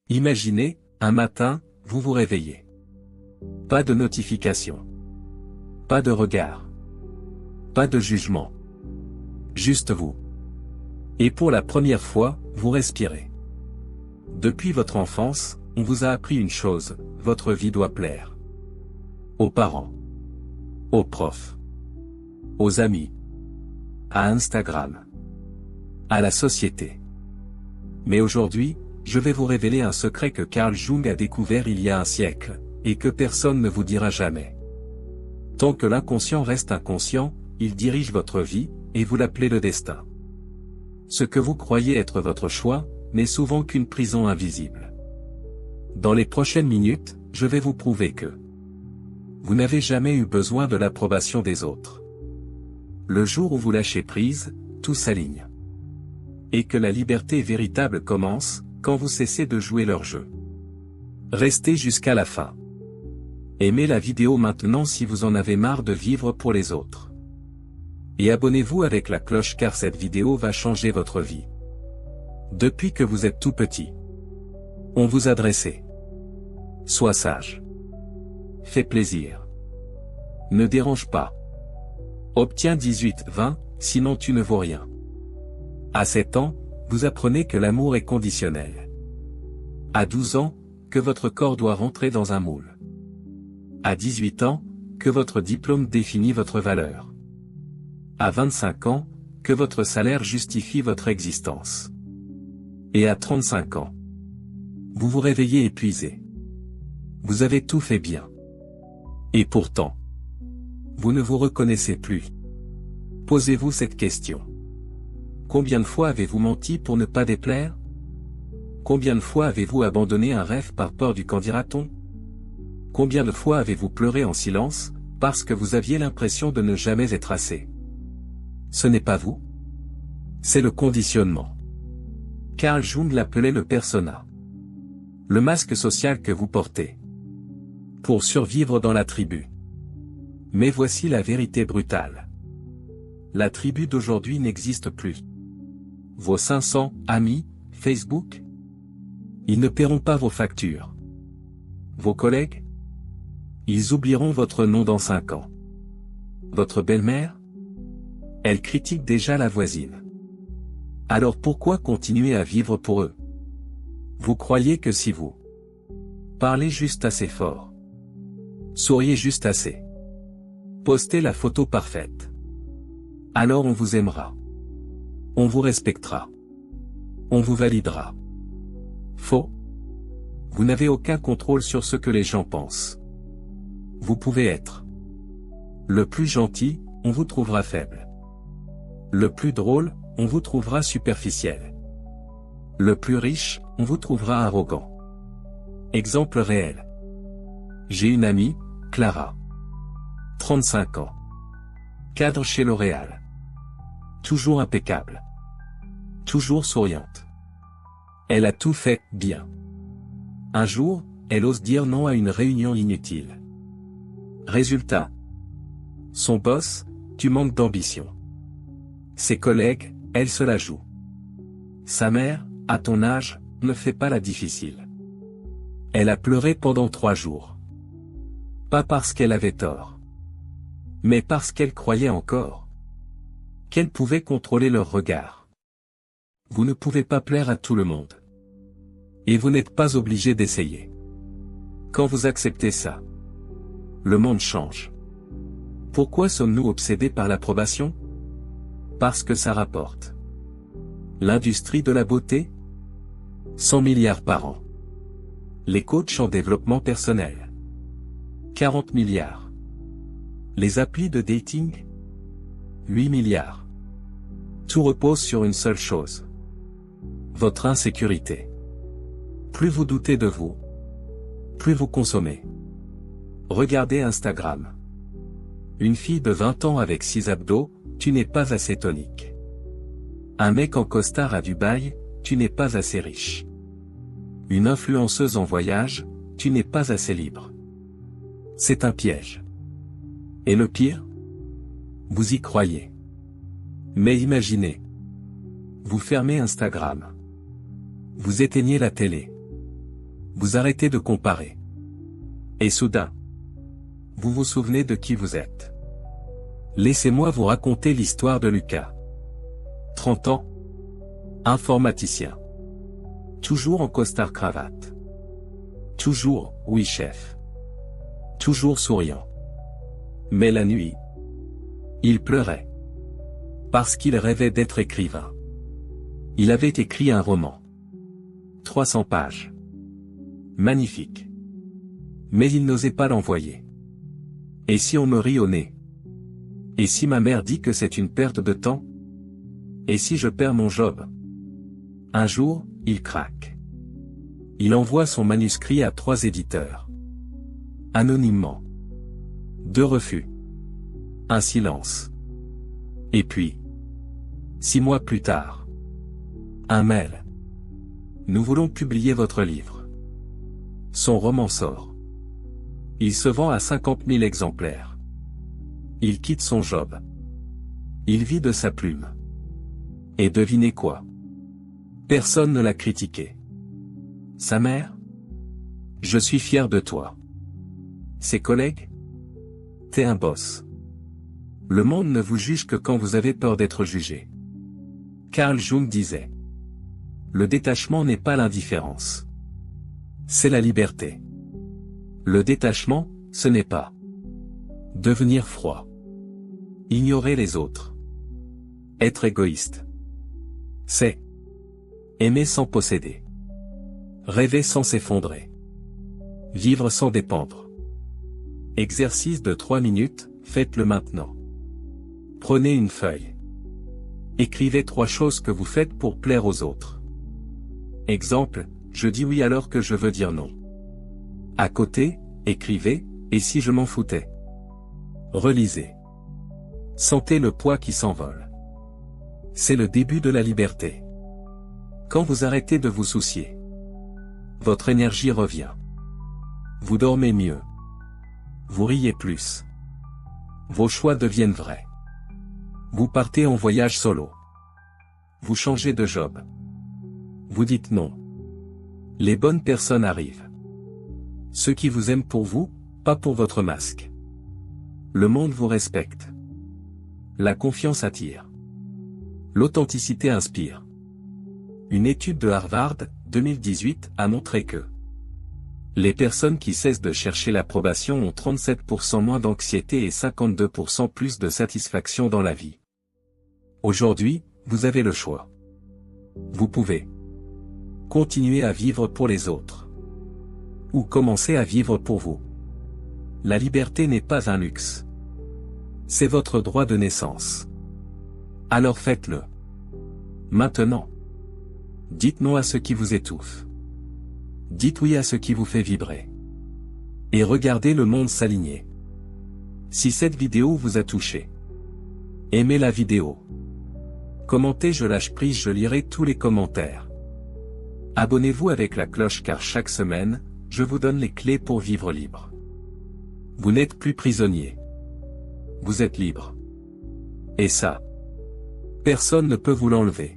Imaginez, un matin, vous vous réveillez. Pas de notification. Pas de regard. Pas de jugement. Juste vous. Et pour la première fois, vous respirez. Depuis votre enfance, on vous a appris une chose, votre vie doit plaire. Aux parents. Aux profs. Aux amis. À Instagram. À la société. Mais aujourd'hui, je vais vous révéler un secret que Carl Jung a découvert il y a un siècle, et que personne ne vous dira jamais. Tant que l'inconscient reste inconscient, il dirige votre vie, et vous l'appelez le destin. Ce que vous croyez être votre choix, n'est souvent qu'une prison invisible. Dans les prochaines minutes, je vais vous prouver que vous n'avez jamais eu besoin de l'approbation des autres. Le jour où vous lâchez prise, tout s'aligne. Et que la liberté véritable commence, quand vous cessez de jouer leur jeu. Restez jusqu'à la fin. Aimez la vidéo maintenant si vous en avez marre de vivre pour les autres. Et abonnez-vous avec la cloche car cette vidéo va changer votre vie. Depuis que vous êtes tout petit, on vous a dressé. Sois sage. Fais plaisir. Ne dérange pas. Obtiens 18-20, sinon tu ne vaux rien. À 7 ans, vous apprenez que l'amour est conditionnel. À 12 ans, que votre corps doit rentrer dans un moule. À 18 ans, que votre diplôme définit votre valeur. À 25 ans, que votre salaire justifie votre existence. Et à 35 ans, vous vous réveillez épuisé. Vous avez tout fait bien. Et pourtant, vous ne vous reconnaissez plus. Posez-vous cette question. Combien de fois avez-vous menti pour ne pas déplaire? Combien de fois avez-vous abandonné un rêve par peur du qu'en dira-t-on? Combien de fois avez-vous pleuré en silence, parce que vous aviez l'impression de ne jamais être assez? Ce n'est pas vous. C'est le conditionnement. Carl Jung l'appelait le persona. Le masque social que vous portez. Pour survivre dans la tribu. Mais voici la vérité brutale. La tribu d'aujourd'hui n'existe plus. Vos 500 amis, Facebook? Ils ne paieront pas vos factures. Vos collègues? Ils oublieront votre nom dans 5 ans. Votre belle-mère? Elle critique déjà la voisine. Alors pourquoi continuer à vivre pour eux? Vous croyez que si vous parlez juste assez fort, souriez juste assez, postez la photo parfaite, alors on vous aimera. On vous respectera. On vous validera. Faux. Vous n'avez aucun contrôle sur ce que les gens pensent. Vous pouvez être le plus gentil, on vous trouvera faible. Le plus drôle, on vous trouvera superficiel. Le plus riche, on vous trouvera arrogant. Exemple réel. J'ai une amie, Clara. 35 ans. Cadre chez L'Oréal. Toujours impeccable. Toujours souriante. Elle a tout fait bien. Un jour, elle ose dire non à une réunion inutile. Résultat. Son boss, tu manques d'ambition. Ses collègues, elle se la joue. Sa mère, à ton âge, ne fait pas la difficile. Elle a pleuré pendant 3 jours. Pas parce qu'elle avait tort. Mais parce qu'elle croyait encore qu'elle pouvait contrôler leur regard. Vous ne pouvez pas plaire à tout le monde. Et vous n'êtes pas obligé d'essayer. Quand vous acceptez ça, le monde change. Pourquoi sommes-nous obsédés par l'approbation? Parce que ça rapporte. L'industrie de la beauté? 100 milliards par an. Les coachs en développement personnel? 40 milliards. Les applis de dating? 8 milliards. Tout repose sur une seule chose. Votre insécurité. Plus vous doutez de vous, plus vous consommez. Regardez Instagram. Une fille de 20 ans avec 6 abdos, tu n'es pas assez tonique. Un mec en costard à Dubaï, tu n'es pas assez riche. Une influenceuse en voyage, tu n'es pas assez libre. C'est un piège. Et le pire? Vous y croyez. Mais imaginez. Vous fermez Instagram. Vous éteignez la télé. Vous arrêtez de comparer. Et soudain, vous vous souvenez de qui vous êtes. Laissez-moi vous raconter l'histoire de Lucas. 30 ans. Informaticien. Toujours en costard-cravate. Toujours, oui chef. Toujours souriant. Mais la nuit, il pleurait. Parce qu'il rêvait d'être écrivain. Il avait écrit un roman. 300 pages. Magnifique. Mais il n'osait pas l'envoyer. Et si on me rit au nez? Et si ma mère dit que c'est une perte de temps? Et si je perds mon job? Un jour, il craque. Il envoie son manuscrit à 3 éditeurs. Anonymement. 2 refus. Un silence. Et puis, 6 mois plus tard, un mail. Nous voulons publier votre livre. Son roman sort. Il se vend à 50 000 exemplaires. Il quitte son job. Il vit de sa plume. Et devinez quoi? Personne ne l'a critiqué. Sa mère? Je suis fier de toi. Ses collègues? T'es un boss. Le monde ne vous juge que quand vous avez peur d'être jugé. Carl Jung disait: le détachement n'est pas l'indifférence. C'est la liberté. Le détachement, ce n'est pas devenir froid. Ignorer les autres. Être égoïste. C'est aimer sans posséder. Rêver sans s'effondrer. Vivre sans dépendre. Exercice de 3 minutes, faites-le maintenant. Prenez une feuille. Écrivez 3 choses que vous faites pour plaire aux autres. Exemple, je dis oui alors que je veux dire non. À côté, écrivez, et si je m'en foutais? Relisez. Sentez le poids qui s'envole. C'est le début de la liberté. Quand vous arrêtez de vous soucier, votre énergie revient. Vous dormez mieux. Vous riez plus. Vos choix deviennent vrais. Vous partez en voyage solo. Vous changez de job. Vous dites non. Les bonnes personnes arrivent. Ceux qui vous aiment pour vous, pas pour votre masque. Le monde vous respecte. La confiance attire. L'authenticité inspire. Une étude de Harvard, 2018, a montré que les personnes qui cessent de chercher l'approbation ont 37% moins d'anxiété et 52% plus de satisfaction dans la vie. Aujourd'hui, vous avez le choix. Vous pouvez continuer à vivre pour les autres. Ou commencer à vivre pour vous. La liberté n'est pas un luxe. C'est votre droit de naissance. Alors faites-le. Maintenant. Dites non à ce qui vous étouffe. Dites oui à ce qui vous fait vibrer. Et regardez le monde s'aligner. Si cette vidéo vous a touché, aimez la vidéo. Commentez, je lâche prise, je lirai tous les commentaires. Abonnez-vous avec la cloche car chaque semaine, je vous donne les clés pour vivre libre. Vous n'êtes plus prisonnier. Vous êtes libre. Et ça, personne ne peut vous l'enlever.